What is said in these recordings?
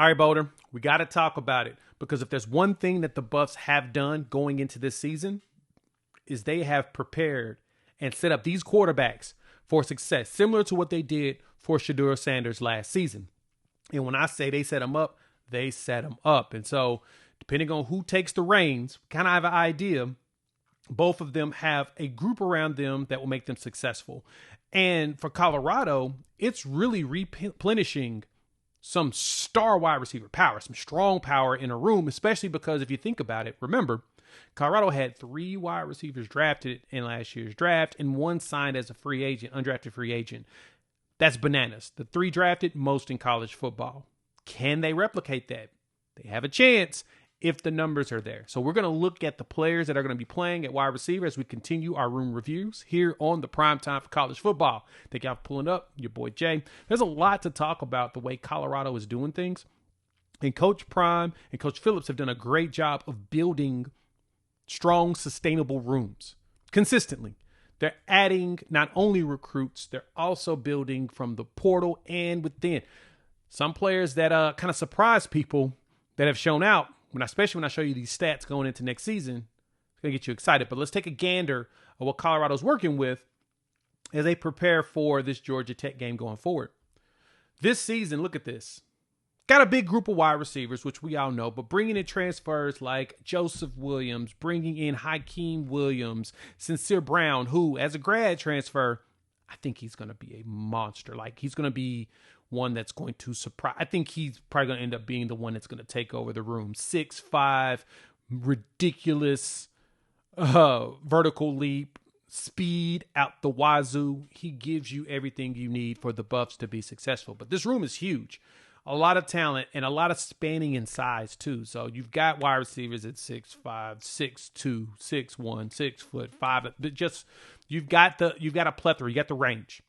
All right, Boulder, we got to talk about it because if there's one thing that the Buffs have done going into this season is they have prepared and set up these quarterbacks for success, similar to what they did for Shedeur Sanders last season. And when I say they set them up, they set them up. And so depending on who takes the reins, kind of have an idea. Both of them have a group around them that will make them successful. And for Colorado, it's really replenishing some star wide receiver power, some strong power in a room, especially because if you think about it, remember, Colorado had 3 wide receivers drafted in last year's draft and 1 signed as a free agent, undrafted free agent. That's bananas. The 3 drafted, most in college football. Can they replicate that? They have a chance if the numbers are there. So we're going to look at the players that are going to be playing at wide receiver as we continue our room reviews here on the Prime Time for College Football. Thank y'all for pulling up. Your boy Jay. There's a lot to talk about the way Colorado is doing things. And Coach Prime and Coach Phillips have done a great job of building strong, sustainable rooms consistently. They're adding not only recruits, they're also building from the portal and within. Some players that kind of surprise people that have shown out, especially when I show you these stats going into next season, it's going to get you excited. But let's take a gander of what Colorado's working with as they prepare for this Georgia Tech game going forward. This season, look at this. Got a big group of wide receivers, which we all know, but bringing in transfers like Joseph Williams, bringing in Hakeem Williams, Sincere Brown, who, as a grad transfer, I think he's going to be a monster. Like, he's going to be one that's going to surprise. I think he's probably going to end up being the one that's going to take over the room. 6'5", ridiculous vertical leap, speed out the wazoo. He gives you everything you need for the Buffs to be successful. But this room is huge. A lot of talent and a lot of spanning in size too. So you've got wide receivers at 6'5", 6'2", 6'1", 6'5". But just you've got a plethora. You got the range,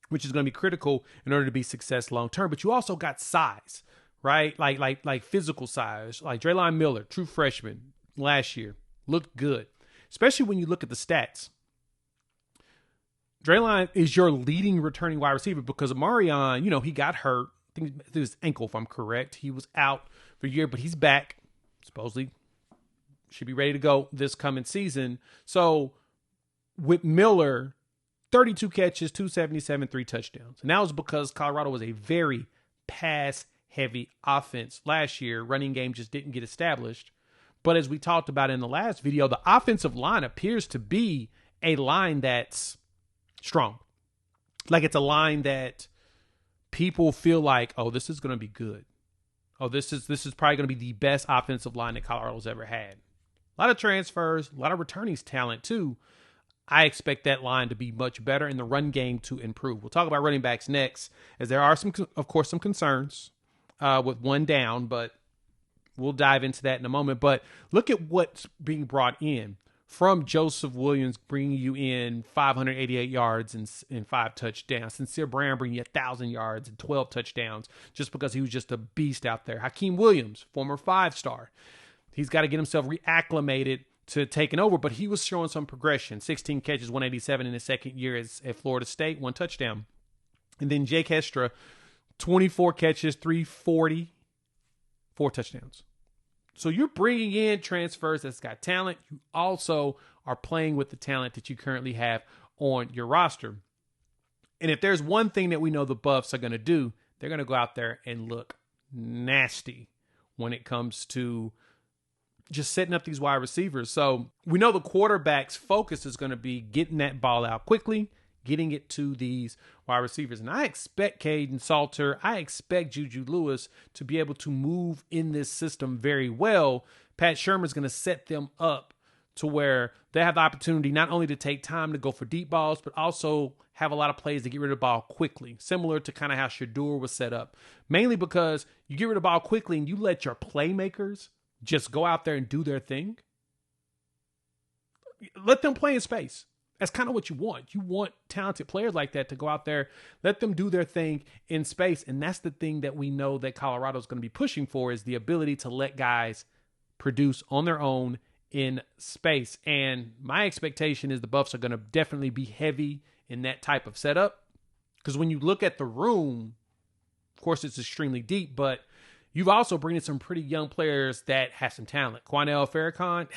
which is going to be critical in order to be success long term. But you also got size, right? Like physical size. Like Draylon Miller, true freshman last year, looked good, especially when you look at the stats. Draylon is your leading returning wide receiver because Amarion, he got hurt. I think it was his ankle, if I'm correct. He was out for a year, but he's back. Supposedly should be ready to go this coming season. So with Miller, 32 catches, 277, 3 touchdowns. And that was because Colorado was a very pass-heavy offense last year. Running game just didn't get established. But as we talked about in the last video, the offensive line appears to be a line that's strong. Like it's a line that people feel like, oh, this is going to be good. Oh, this is probably going to be the best offensive line that Colorado's ever had. A lot of transfers, a lot of returning talent too. I expect that line to be much better and the run game to improve. We'll talk about running backs next, as there are some concerns with one down, but we'll dive into that in a moment. But look at what's being brought in from Joseph Williams, bringing you in 588 yards and 5 touchdowns. Sincere Brown bringing you 1,000 yards and 12 touchdowns just because he was just a beast out there. Hakeem Williams, former 5-star. He's got to get himself reacclimated to taking over, but he was showing some progression. 16 catches, 187 in his second year at Florida State, 1 touchdown. And then Jake Hestra, 24 catches, 340, 4 touchdowns. So you're bringing in transfers that's got talent. You also are playing with the talent that you currently have on your roster. And if there's one thing that we know the Buffs are going to do, they're going to go out there and look nasty when it comes to just setting up these wide receivers. So we know the quarterback's focus is going to be getting that ball out quickly, getting it to these wide receivers. And I expect Caden Salter, I expect Juju Lewis to be able to move in this system very well. Pat Shermer's going to set them up to where they have the opportunity not only to take time to go for deep balls, but also have a lot of plays to get rid of the ball quickly, similar to kind of how Shedeur was set up. Mainly because you get rid of the ball quickly and you let your playmakers just go out there and do their thing. Let them play in space. That's kind of what you want. You want talented players like that to go out there, let them do their thing in space. And that's the thing that we know that Colorado is going to be pushing for, is the ability to let guys produce on their own in space. And my expectation is the Buffs are going to definitely be heavy in that type of setup. Because when you look at the room, of course, it's extremely deep, but You've also brought in some pretty young players that have some talent. Quanell Farrakhan,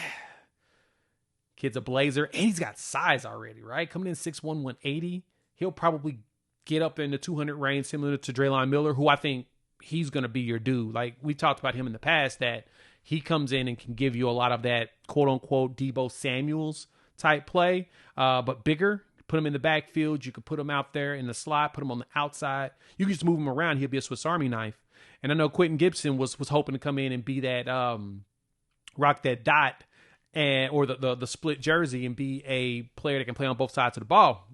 kid's a blazer, and he's got size already, right? Coming in 6'1", 180. He'll probably get up in the 200 range, similar to Draylon Miller, who I think he's going to be your dude. Like, we talked about him in the past, that he comes in and can give you a lot of that quote-unquote Deebo Samuels type play, but bigger. Put him in the backfield. You could put him out there in the slot, put him on the outside. You can just move him around. He'll be a Swiss Army knife. And I know Quentin Gibson was hoping to come in and be that rock that dot or the split jersey and be a player that can play on both sides of the ball.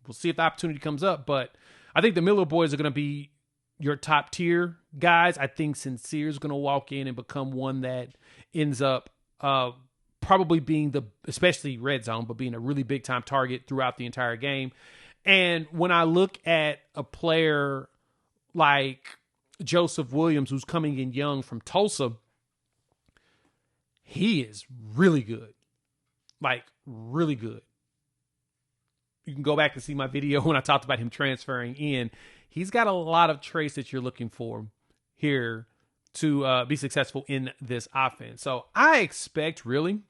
We'll see if the opportunity comes up, but I think the Miller boys are going to be your top tier guys. I think Sincere's going to walk in and become one that ends up probably being especially red zone, but being a really big time target throughout the entire game. And when I look at a player like Joseph Williams, who's coming in young from Tulsa, he is really good. Like, really good. You can go back and see my video when I talked about him transferring in. He's got a lot of traits that you're looking for here to be successful in this offense. So I expect, really,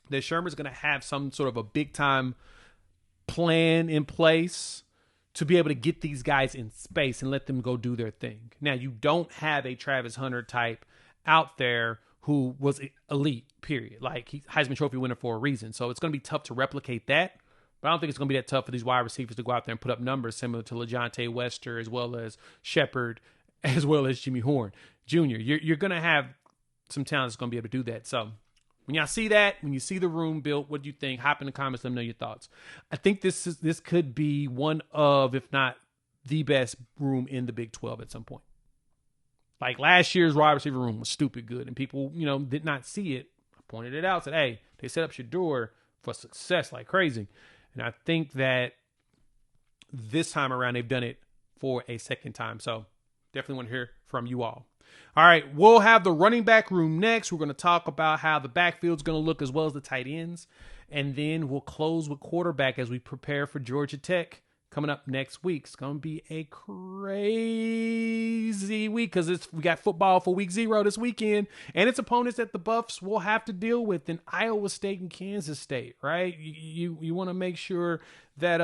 that Shermer's going to have some sort of a big-time plan in place to be able to get these guys in space and let them go do their thing. Now, you don't have a Travis Hunter type out there who was elite, period. Like, he's Heisman Trophy winner for a reason. So it's going to be tough to replicate that. But I don't think it's going to be that tough for these wide receivers to go out there and put up numbers similar to LeJontay Wester, as well as Shepard, as well as Jimmy Horn Jr. You're going to have some talent that's going to be able to do that. So when y'all see that, when you see the room built, what do you think? Hop in the comments, let me know your thoughts. I think this could be one of, if not the best room in the Big 12 at some point. Like, last year's wide receiver room was stupid good, and people, did not see it. I pointed it out, said, hey, they set up Shedeur for success like crazy. And I think that this time around, they've done it for a second time. So definitely want to hear from you all. All right, we'll have the running back room next. We're going to talk about how the backfield's going to look as well as the tight ends. And then we'll close with quarterback as we prepare for Georgia Tech coming up next week. It's going to be a crazy week because we got football for week 0 this weekend, and it's opponents that the Buffs will have to deal with in Iowa State and Kansas State, right? You want to make sure that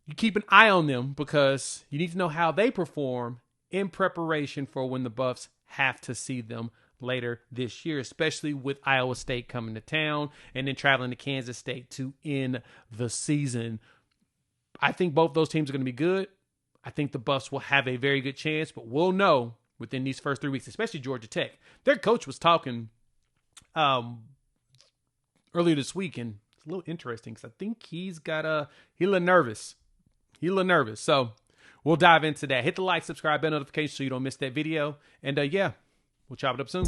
you keep an eye on them because you need to know how they perform in preparation for when the Buffs have to see them later this year, especially with Iowa State coming to town and then traveling to Kansas State to end the season. I think both those teams are going to be good. I think the Buffs will have a very good chance, but we'll know within these first 3 weeks, especially Georgia Tech. Their coach was talking earlier this week, and it's a little interesting because I think he's a little nervous. He's a little nervous. So we'll dive into that. Hit the like, subscribe, bell notification so you don't miss that video. And we'll chop it up soon.